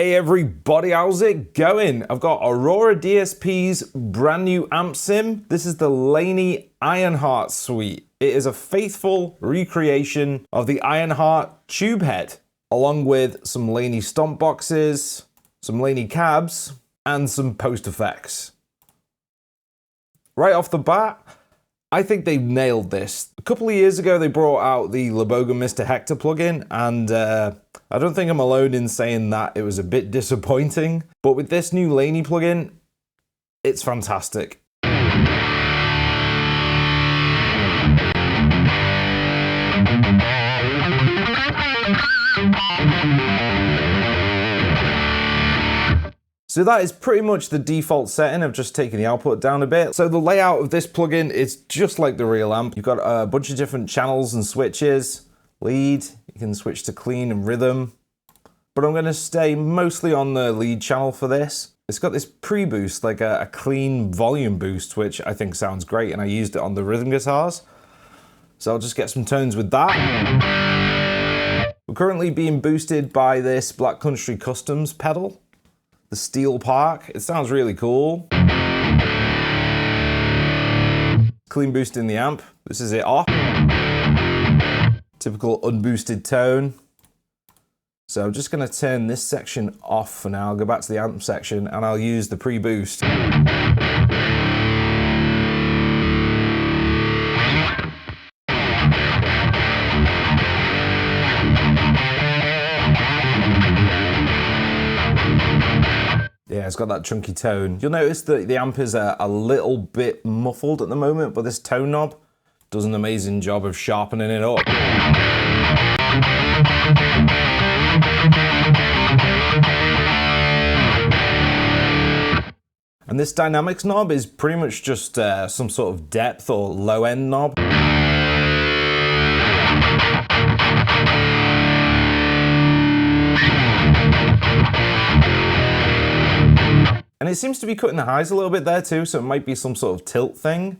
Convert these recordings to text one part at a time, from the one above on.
Hey everybody, how's it going? I've got Aurora DSP's brand new amp sim. This is the Laney Ironheart suite. It is a faithful recreation of the Ironheart tube head, along with some Laney Stompboxes, some Laney cabs, and some post effects. Right off the bat, I think they've nailed this. A couple of years ago, they brought out the Laboga Mr. Hector plugin, and I don't think I'm alone in saying that it was a bit disappointing. But with this new Laney plugin, it's fantastic. So that is pretty much the default setting. I've just taken the output down a bit. So the layout of this plugin is just like the real amp. You've got a bunch of different channels and switches. Lead, you can switch to clean and rhythm. But I'm gonna stay mostly on the lead channel for this. It's got this pre-boost, like a clean volume boost, which I think sounds great, and I used it on the rhythm guitars. So I'll just get some tones with that. We're currently being boosted by this Black Country Customs pedal. The Steel Park, it sounds really cool. Clean boost in the amp, this is it off. Typical unboosted tone. So I'm just gonna turn this section off for now. I'll go back to the amp section and I'll use the pre-boost. Yeah, it's got that chunky tone. You'll notice that the amp is a little bit muffled at the moment, but this tone knob does an amazing job of sharpening it up. And this dynamics knob is pretty much just some sort of depth or low end knob. And it seems to be cutting the highs a little bit there too, so it might be some sort of tilt thing.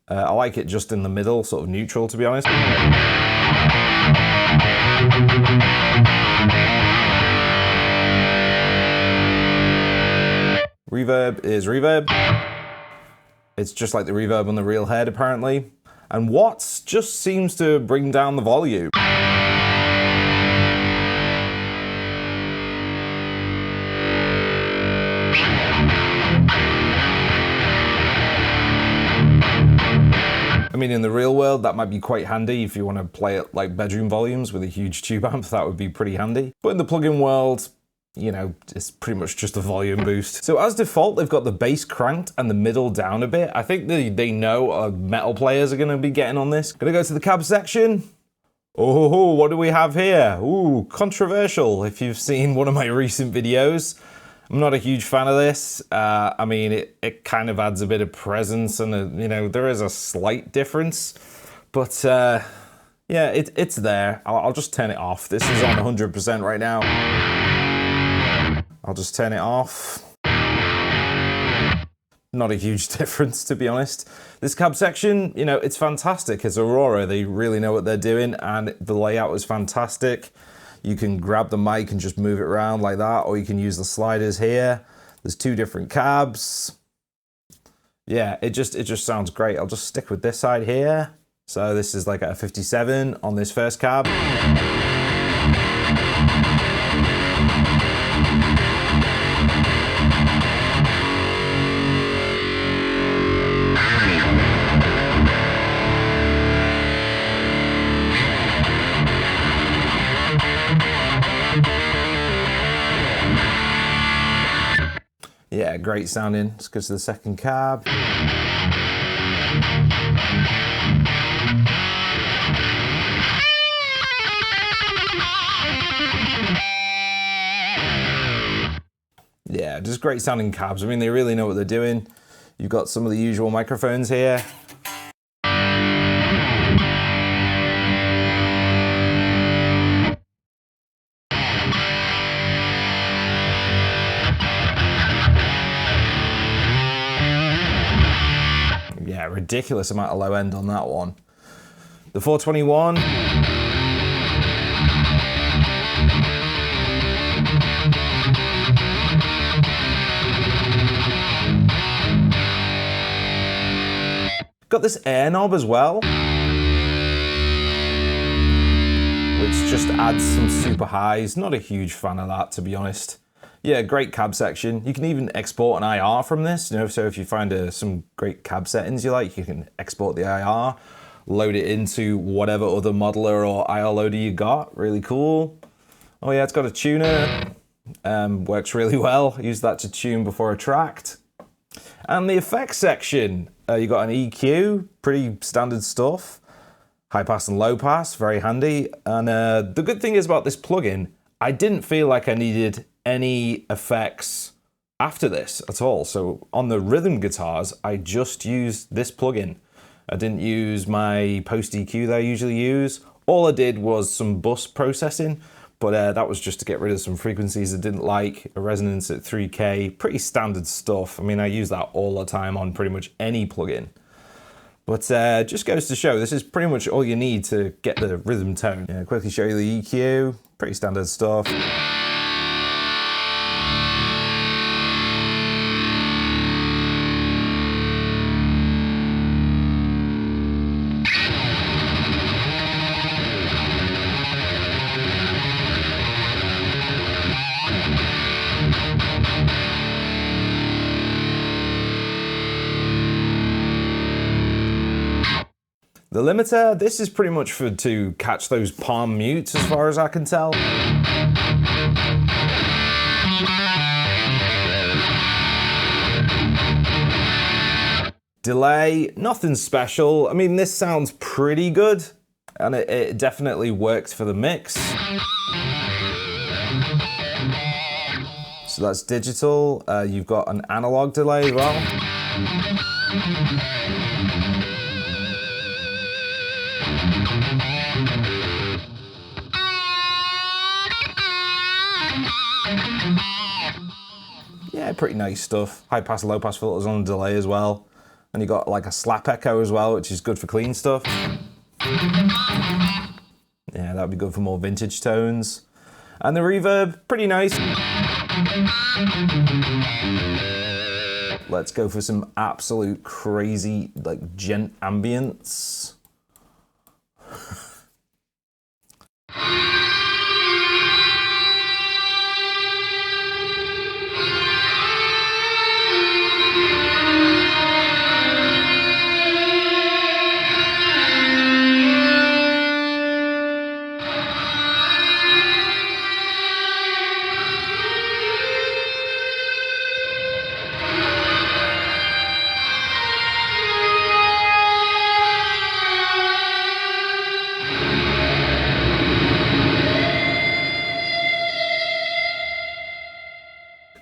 I like it just in the middle, sort of neutral, to be honest. Reverb is reverb. It's just like the reverb on the real head, apparently. And Watts just seems to bring down the volume. I mean, in the real world, that might be quite handy if you want to play it like bedroom volumes with a huge tube amp. That would be pretty handy. But in the plugin world, you know, it's pretty much just a volume boost. So as default, they've got the bass cranked and the middle down a bit. I think they know metal players are going to be getting on this. Gonna go to the cab section. Oh, what do we have here? Ooh, controversial if you've seen one of my recent videos. I'm not a huge fan of this. I mean, it kind of adds a bit of presence and, you know, there is a slight difference. But, yeah, it's there. I'll just turn it off. This is on 100% right now. I'll just turn it off. Not a huge difference, to be honest. This cab section, you know, it's fantastic. It's Aurora. They really know what they're doing, and the layout is fantastic. You can grab the mic and just move it around like that, or you can use the sliders here. There's two different cabs. Yeah, it just sounds great. I'll just stick with this side here. So this is like a 57 on this first cab. Yeah, great sounding. Let's go to the second cab. Yeah, just great sounding cabs. I mean, they really know what they're doing. You've got some of the usual microphones here. Yeah, ridiculous amount of low end on that one. The 421. Got this air knob as well, which just adds some super highs. Not a huge fan of that, to be honest. Yeah, great cab section. You can even export an IR from this, you know, so if you find some great cab settings you like, you can export the IR, load it into whatever other modeler or IR loader you got. Really cool. Oh yeah, it's got a tuner. Works really well. Use that to tune before a tracked. And the effects section, you got an EQ, pretty standard stuff. High pass and low pass, very handy. And the good thing is about this plugin, I didn't feel like I needed any effects after this at all. So on the rhythm guitars, I just used this plugin. I didn't use my post EQ that I usually use. All I did was some bus processing, but that was just to get rid of some frequencies I didn't like, a resonance at 3K, pretty standard stuff. I mean, I use that all the time on pretty much any plugin. But just goes to show, this is pretty much all you need to get the rhythm tone. Yeah, quickly show you the EQ, pretty standard stuff. The limiter, this is pretty much to catch those palm mutes as far as I can tell. Delay, nothing special. I mean, this sounds pretty good, and it definitely worked for the mix. So that's digital. You've got an analog delay as well. Yeah, pretty nice stuff. High pass and low pass filters on the delay as well. And you got like a slap echo as well, which is good for clean stuff. Yeah, that'd be good for more vintage tones. And the reverb, pretty nice. Let's go for some absolute crazy, like, gent ambience.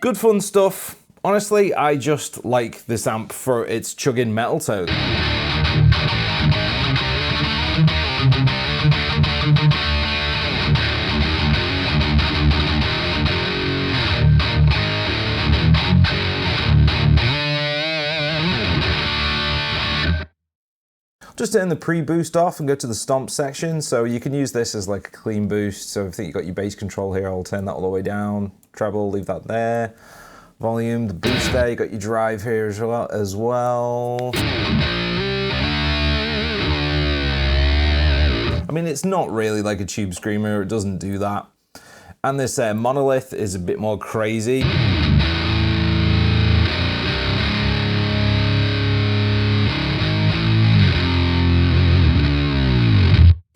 Good fun stuff. Honestly, I just like this amp for its chugging metal tone. Just turn the pre-boost off and go to the stomp section. So you can use this as like a clean boost. So I think you've got your bass control here. I'll turn that all the way down. Treble, leave that there. Volume, the boost there. You got your drive here as well. I mean, it's not really like a tube screamer. It doesn't do that. And this monolith is a bit more crazy.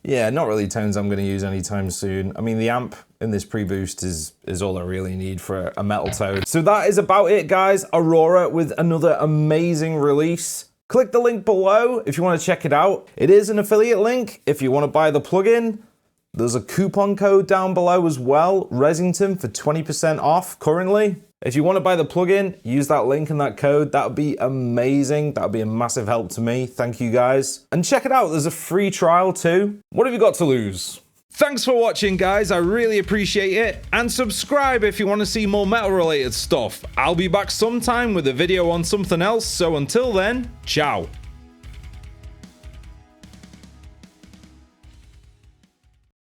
Yeah, not really tones I'm going to use anytime soon. I mean, the amp in this pre-boost is all I really need for a metal tone. So that is about it, guys. Aurora with another amazing release. Click the link below if you want to check it out. It is an affiliate link if you want to buy the plugin. There's a coupon code down below as well, Resington, for 20% off currently. If you want to buy the plugin, use that link and that code. That would be amazing. That would be a massive help to me. Thank you guys. And check it out. There's a free trial too. What have you got to lose? Thanks for watching, guys. I really appreciate it. And subscribe if you want to see more metal related stuff. I'll be back sometime with a video on something else. So until then, ciao.